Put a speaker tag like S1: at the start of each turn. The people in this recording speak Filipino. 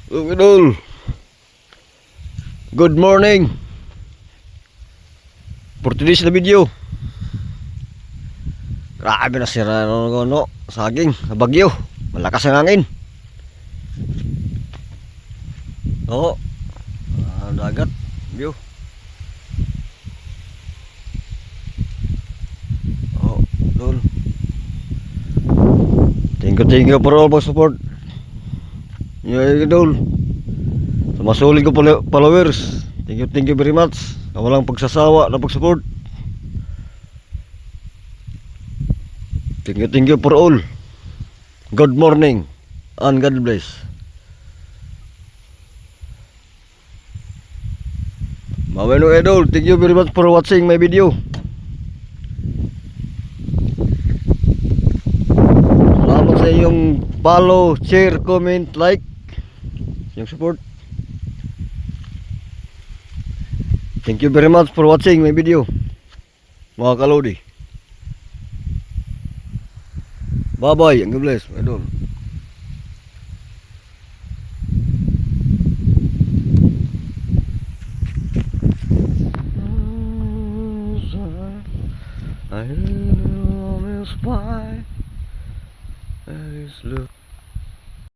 S1: Idol, good morning. For today's na video, grabe na sira no, saging, bagyo, malakas ang hangin. Oo, dagat, view. Oo, doon. Thank you for all for support. Idol, sa masulit ko followers, thank you very much. Walang pagsasawa na pag-support. Thank you for all. Good morning and God bless. Mawelo Idol, thank you very much for watching my video. Salamat sa iyong follow, share, comment, like, yung support. Thank you very much for watching my video, mga kalodi. Bye bye, and God bless, Idol. I know it's fine. Look